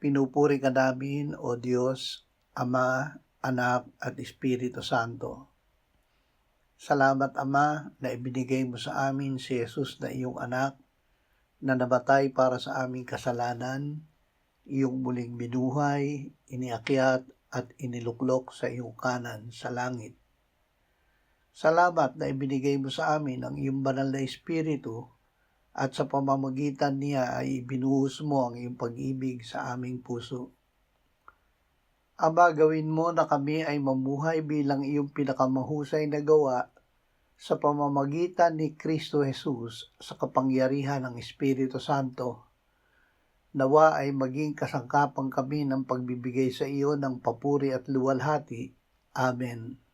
Pinupuri ka namin, O Diyos, Ama, Anak, at Espiritu Santo. Salamat, Ama, na ibinigay mo sa amin si Jesus na iyong anak, na namatay para sa aming kasalanan, iyong muling binuhay, iniakyat, at iniluklok sa iyong kanan sa langit. Salamat na ibinigay mo sa amin ang iyong banal na Espiritu, at sa pamamagitan niya ay ibinuhos mo ang iyong pag-ibig sa aming puso. Ama, gawin mo na kami ay mamuhay bilang iyong pinakamahusay na gawa sa pamamagitan ni Kristo Jesus sa kapangyarihan ng Espiritu Santo. Nawa ay maging kasangkapan kami ng pagbibigay sa iyo ng papuri at luwalhati. Amen.